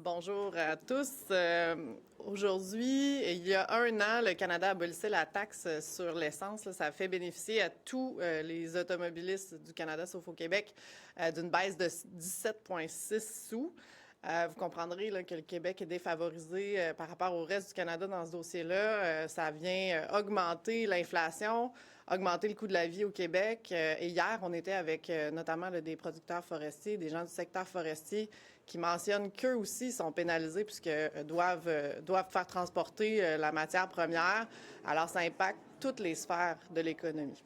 Bonjour à tous. Aujourd'hui, il y a un an, le Canada abolissait la taxe sur l'essence. Ça a fait bénéficier à tous les automobilistes du Canada, sauf au Québec, d'une baisse de 17,6 sous. Vous comprendrez là, que le Québec est défavorisé par rapport au reste du Canada dans ce dossier-là. Ça vient augmenter l'inflation, augmenter le coût de la vie au Québec. Et hier, on était avec notamment là, des producteurs forestiers, des gens du secteur forestier qui mentionnent qu'eux aussi sont pénalisés puisque doivent faire transporter la matière première. Alors, ça impacte toutes les sphères de l'économie.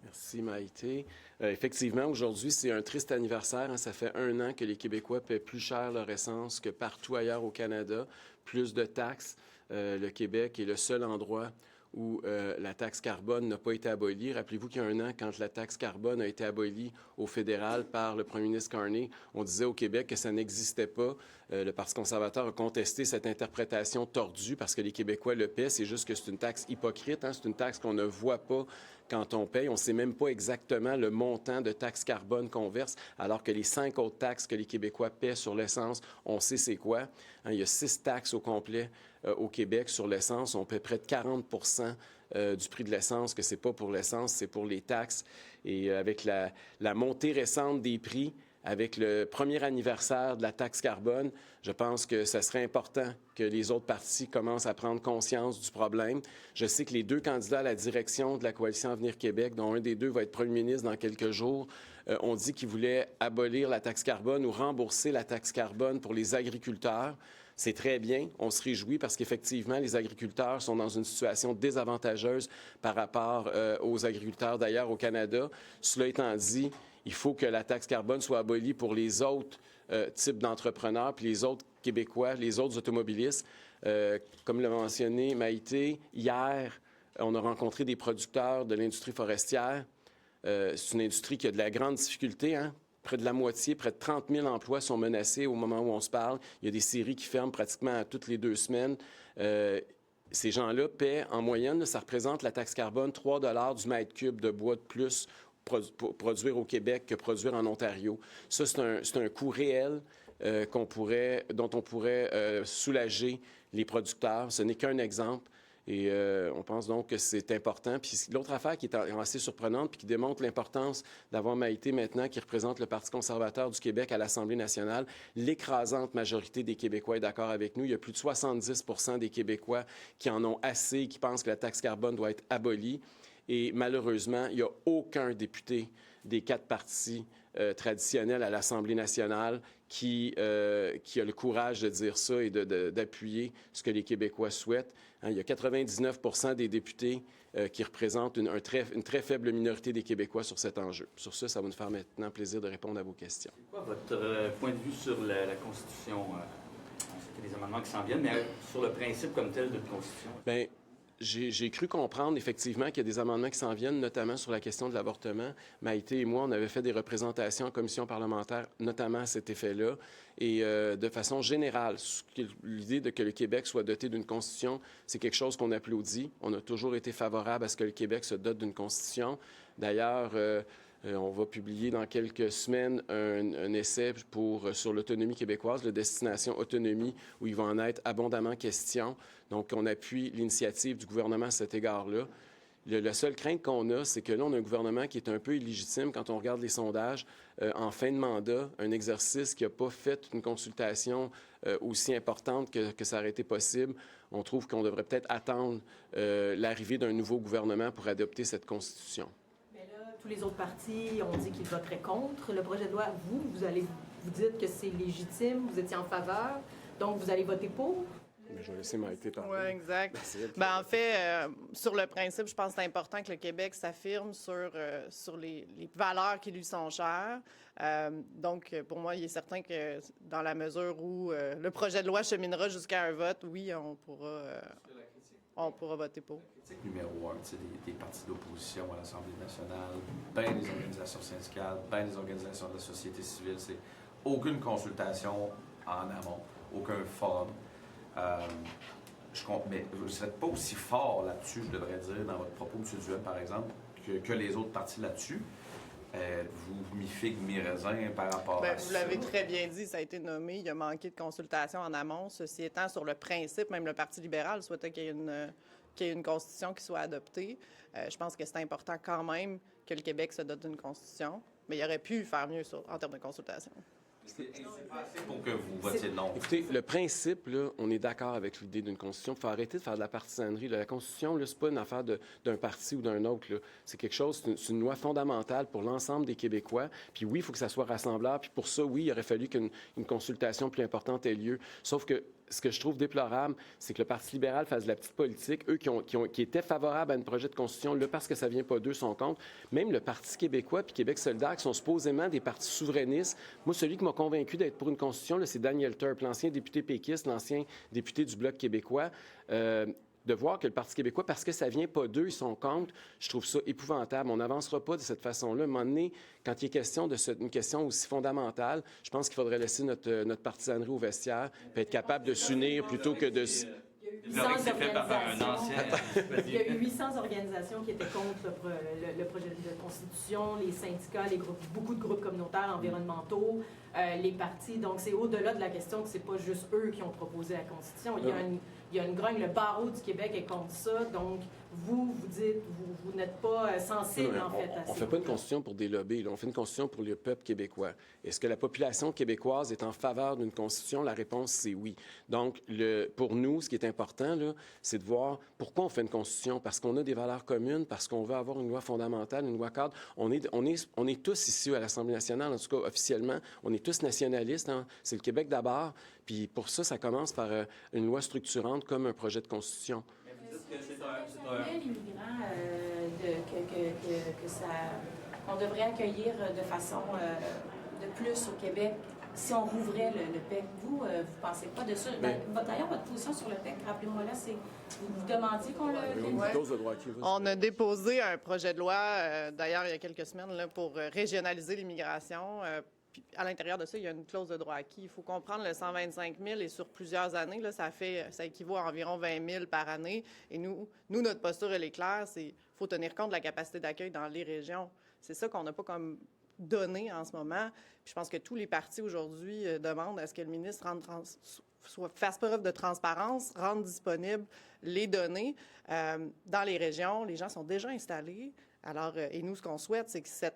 Merci, Maïté. Effectivement, aujourd'hui, c'est un triste anniversaire. Ça fait un an que les Québécois paient plus cher leur essence que partout ailleurs au Canada, plus de taxes. Le Québec est le seul endroit où la taxe carbone n'a pas été abolie. Rappelez-vous qu'il y a un an, quand la taxe carbone a été abolie au fédéral par le premier ministre Carney, on disait au Québec que ça n'existait pas. Le Parti conservateur a contesté cette interprétation tordue parce que les Québécois le paient. C'est juste que c'est une taxe hypocrite. C'est une taxe qu'on ne voit pas quand on paye. On ne sait même pas exactement le montant de taxe carbone qu'on verse, alors que les 5 autres taxes que les Québécois paient sur l'essence, on sait c'est quoi. Il y a 6 taxes au complet au Québec sur l'essence. On paie près de 40 du prix de l'essence, que c'est pas pour l'essence, c'est pour les taxes. Et avec la montée récente des prix, avec le premier anniversaire de la taxe carbone, je pense que ce serait important que les autres partis commencent à prendre conscience du problème. Je sais que les deux candidats à la direction de la Coalition Avenir Québec, dont un des deux va être premier ministre dans quelques jours, ont dit qu'ils voulaient abolir la taxe carbone ou rembourser la taxe carbone pour les agriculteurs. C'est très bien, on se réjouit parce qu'effectivement, les agriculteurs sont dans une situation désavantageuse par rapport aux agriculteurs d'ailleurs au Canada. Cela étant dit, il faut que la taxe carbone soit abolie pour les autres types d'entrepreneurs, puis les autres Québécois, les autres automobilistes. Comme l'a mentionné Maïté, hier, on a rencontré des producteurs de l'industrie forestière. C'est une industrie qui a de la grande difficulté, Près de la moitié, près de 30 000 emplois sont menacés au moment où on se parle. Il y a des scieries qui ferment pratiquement toutes les 2 semaines. Ces gens-là paient en moyenne, ça représente la taxe carbone 3 $ du mètre cube de bois de plus pour produire au Québec que produire en Ontario. Ça, c'est un coût réel dont on pourrait soulager les producteurs. Ce n'est qu'un exemple. Et on pense donc que c'est important. Puis l'autre affaire qui est assez surprenante puis qui démontre l'importance d'avoir Maïté maintenant, qui représente le Parti conservateur du Québec à l'Assemblée nationale, l'écrasante majorité des Québécois est d'accord avec nous. Il y a plus de 70 % des Québécois qui en ont assez, qui pensent que la taxe carbone doit être abolie. Et malheureusement, il n'y a aucun député des 4 partis traditionnels à l'Assemblée nationale qui a le courage de dire ça et d'appuyer ce que les Québécois souhaitent. Il y a 99 % des députés qui représentent une très faible minorité des Québécois sur cet enjeu. Sur ça va nous faire maintenant plaisir de répondre à vos questions. C'est quoi votre point de vue sur la Constitution? C'était des amendements qui s'en viennent, mais sur le principe comme tel de la Constitution? Bien, j'ai cru comprendre effectivement qu'il y a des amendements qui s'en viennent, notamment sur la question de l'avortement. Maïté et moi, on avait fait des représentations en commission parlementaire, notamment à cet effet-là. Et de façon générale, l'idée de que le Québec soit doté d'une constitution, c'est quelque chose qu'on applaudit. On a toujours été favorable à ce que le Québec se dote d'une constitution. D'ailleurs, on va publier dans quelques semaines un essai sur l'autonomie québécoise, le Destination Autonomie, où il va en être abondamment question. Donc, on appuie l'initiative du gouvernement à cet égard-là. La seule crainte qu'on a, c'est que là, on a un gouvernement qui est un peu illégitime quand on regarde les sondages. En fin de mandat, un exercice qui n'a pas fait une consultation aussi importante que ça aurait été possible, on trouve qu'on devrait peut-être attendre l'arrivée d'un nouveau gouvernement pour adopter cette Constitution. Tous les autres partis ont dit qu'ils voteraient contre le projet de loi. Vous dites que c'est légitime, vous étiez en faveur, donc vous allez voter pour? Mais je vais laisser Maïté parler. Oui, exact. En fait, sur le principe, je pense que c'est important que le Québec s'affirme sur les valeurs qui lui sont chères. Donc, pour moi, il est certain que dans la mesure où le projet de loi cheminera jusqu'à un vote, oui, on pourra voter pour. La critique numéro 1, des partis d'opposition à l'Assemblée nationale, bien des organisations syndicales, bien des organisations de la société civile, c'est aucune consultation en amont, aucun forum. Mais vous n'êtes pas aussi fort là-dessus, je devrais dire, dans votre propos, M. Duhem, par exemple, que les autres partis là-dessus. Êtes-vous mi-figue, mi-raisin par rapport à ça? Vous l'avez très bien dit, ça a été nommé. Il y a manqué de consultation en amont. Ceci étant, sur le principe, même le Parti libéral souhaitait qu'il y ait une constitution qui soit adoptée. Je pense que c'est important quand même que le Québec se dote d'une constitution, mais il aurait pu faire mieux en termes de consultation. C'est pas assez pour que vous votiez non. Écoutez, le principe, là, on est d'accord avec l'idée d'une constitution. Il faut arrêter de faire de la partisanerie. Là. La constitution, ce n'est pas une affaire d'un parti ou d'un autre. Là. C'est quelque chose, c'est une loi fondamentale pour l'ensemble des Québécois. Puis oui, il faut que ça soit rassembleur. Puis pour ça, oui, il aurait fallu qu'une consultation plus importante ait lieu. Sauf que ce que je trouve déplorable, c'est que le Parti libéral fasse de la petite politique. Eux qui étaient favorables à un projet de constitution, là, parce que ça ne vient pas d'eux, sont contre. Même le Parti québécois puis Québec solidaire, qui sont supposément des partis souverainistes. Moi, celui qui m'a convaincu d'être pour une constitution, là, c'est Daniel Turp, l'ancien député péquiste, l'ancien député du Bloc québécois. De voir que le Parti québécois, parce que ça vient pas d'eux, ils sont contre, je trouve ça épouvantable. On n'avancera pas de cette façon-là. À un moment donné, quand il est question une question aussi fondamentale, je pense qu'il faudrait laisser notre partisanerie au vestiaire et être capable de s'unir plutôt que de... Il y a eu 800 organisations qui étaient contre le projet de constitution, les syndicats, beaucoup de groupes communautaires, environnementaux, les partis. Donc, c'est au-delà de la question que c'est pas juste eux qui ont proposé la constitution. Il y a une grogne, le barreau du Québec est contre ça. Donc, vous dites, vous n'êtes pas sensible, en fait, à ça. On ne fait pas une constitution pour des lobbies, là. On fait une constitution pour le peuple québécois. Est-ce que la population québécoise est en faveur d'une constitution? La réponse, c'est oui. Donc, pour nous, ce qui est important, là, c'est de voir pourquoi on fait une constitution. Parce qu'on a des valeurs communes, parce qu'on veut avoir une loi fondamentale, une loi cadre. On est tous ici à l'Assemblée nationale, en tout cas officiellement, on est tous nationalistes. Hein? C'est le Québec d'abord. Puis pour ça, ça commence par une loi structurante comme un projet de constitution. On devrait accueillir de façon de plus au Québec si on rouvrait le PEC. Vous pensez pas de ça? D'ailleurs, votre position sur le PEC, rappelez-moi là, c'est vous demandiez qu'on le... On a déposé un projet de loi, d'ailleurs, il y a quelques semaines, là, pour régionaliser l'immigration. À l'intérieur de ça, il y a une clause de droit acquis. Il faut comprendre le 125 000 et sur plusieurs années, là, ça équivaut à environ 20 000 par année. Et nous, notre posture, elle est claire, c'est qu'il faut tenir compte de la capacité d'accueil dans les régions. C'est ça qu'on n'a pas comme donné en ce moment. Puis je pense que tous les partis aujourd'hui demandent à ce que le ministre fasse preuve de transparence, rende disponibles les données dans les régions. Les gens sont déjà installés. Alors, et nous, ce qu'on souhaite, c'est que cette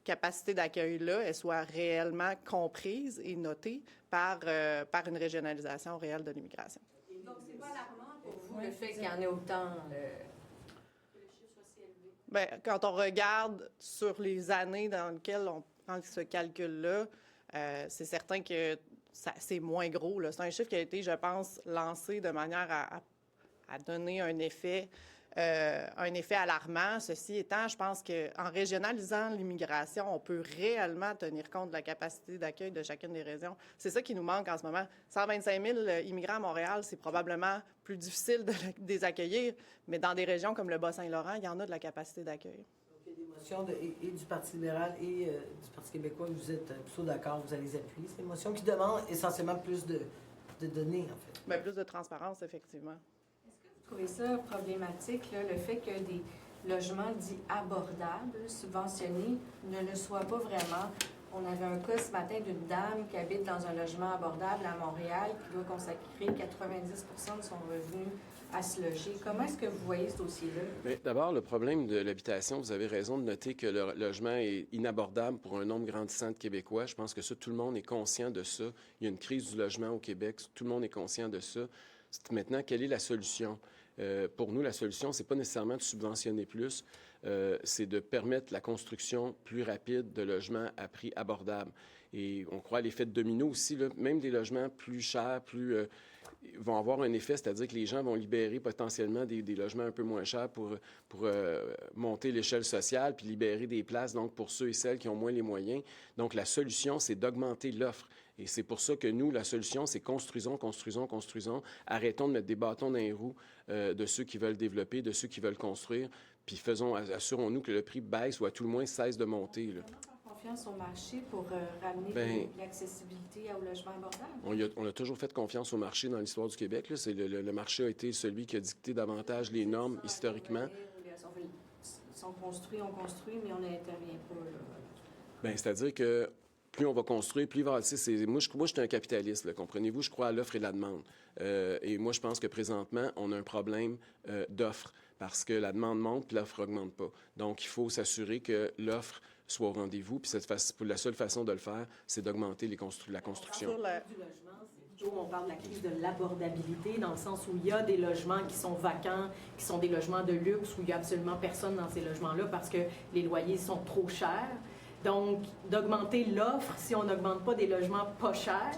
capacité d'accueil-là, elle soit réellement comprise et notée par une régionalisation réelle de l'immigration. Donc, c'est pas alarmant pour vous le fait qu'il y en ait autant, que le chiffre soit si élevé? Bien, quand on regarde sur les années dans lesquelles on prend ce calcul-là, c'est certain que c'est moins gros, là. C'est un chiffre qui a été, je pense, lancé de manière à donner un effet alarmant. Ceci étant, je pense qu'en régionalisant l'immigration, on peut réellement tenir compte de la capacité d'accueil de chacune des régions. C'est ça qui nous manque en ce moment. 125 000 immigrants à Montréal, c'est probablement plus difficile de les accueillir, mais dans des régions comme le Bas-Saint-Laurent, il y en a de la capacité d'accueil. Donc, il y a des motions et du Parti libéral et du Parti québécois, vous êtes plutôt d'accord, vous allez les appuyer. C'est des motions qui demandent essentiellement plus de données, en fait. Bien, plus de transparence, effectivement. Vous trouvez ça problématique, là, le fait que des logements dits abordables, subventionnés, ne le soient pas vraiment? On avait un cas ce matin d'une dame qui habite dans un logement abordable à Montréal qui doit consacrer 90% de son revenu à se loger. Comment est-ce que vous voyez ce dossier-là? D'abord, le problème de l'habitation, vous avez raison de noter que le logement est inabordable pour un nombre grandissant de Québécois. Je pense que ça, tout le monde est conscient de ça. Il y a une crise du logement au Québec. Tout le monde est conscient de ça. Maintenant, quelle est la solution? Pour nous, la solution, c'est pas nécessairement de subventionner plus, c'est de permettre la construction plus rapide de logements à prix abordable. Et on croit à l'effet de domino aussi, là, même des logements plus chers, vont avoir un effet, c'est-à-dire que les gens vont libérer potentiellement des logements un peu moins chers pour monter l'échelle sociale, puis libérer des places donc pour ceux et celles qui ont moins les moyens. Donc, la solution, c'est d'augmenter l'offre. Et c'est pour ça que nous, la solution, c'est construisons. Arrêtons de mettre des bâtons dans les roues de ceux qui veulent développer, de ceux qui veulent construire, puis assurons-nous que le prix baisse ou à tout le moins cesse de monter, là. Confiance au marché pour ramener l'accessibilité au logement abordable? On a toujours fait confiance au marché dans l'histoire du Québec. Là. Le marché a été celui qui a dicté davantage les normes historiquement. Si On construit, mais on n'intervient pas. Là. Bien, c'est-à-dire que plus on va construire, plus il va y avoir... Tu sais, moi, je suis un capitaliste, là, comprenez-vous? Je crois à l'offre et la demande. Et moi, je pense que présentement, on a un problème d'offre parce que la demande monte puis l'offre n'augmente pas. Donc, il faut s'assurer que l'offre soit au rendez-vous. Puis la seule façon de le faire, c'est d'augmenter la construction. Sur le du logement, c'est plutôt, on parle de la crise de l'abordabilité, dans le sens où il y a des logements qui sont vacants, qui sont des logements de luxe, où il n'y a absolument personne dans ces logements-là parce que les loyers sont trop chers. Donc, d'augmenter l'offre, si on n'augmente pas des logements pas chers,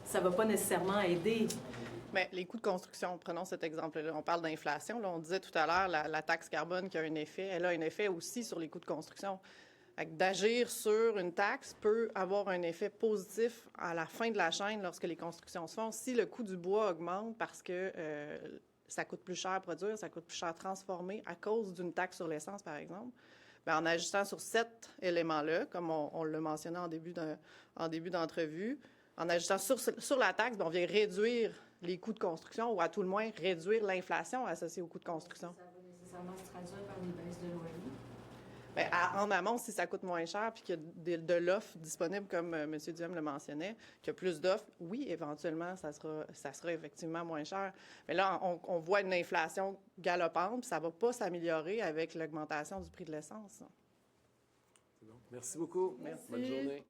ça ne va pas nécessairement aider. Bien, les coûts de construction, prenons cet exemple-là. On parle d'inflation. Là, on disait tout à l'heure, la taxe carbone qui a un effet, elle a un effet aussi sur les coûts de construction. D'agir sur une taxe peut avoir un effet positif à la fin de la chaîne lorsque les constructions se font. Si le coût du bois augmente parce que ça coûte plus cher à produire, ça coûte plus cher à transformer à cause d'une taxe sur l'essence, par exemple, bien, en agissant sur cet élément-là, comme on l'a mentionné en début d'entrevue, en agissant sur la taxe, bien, on vient réduire les coûts de construction ou à tout le moins réduire l'inflation associée aux coûts de construction. Ça va nécessairement se traduire par des baisses de loyer. Bien, en amont, si ça coûte moins cher puis qu'il y a de l'offre disponible, comme M. Duhem le mentionnait, qu'il y a plus d'offres, oui, éventuellement, ça sera effectivement moins cher. Mais là, on voit une inflation galopante, puis ça ne va pas s'améliorer avec l'augmentation du prix de l'essence. Merci beaucoup. Merci. Bonne journée.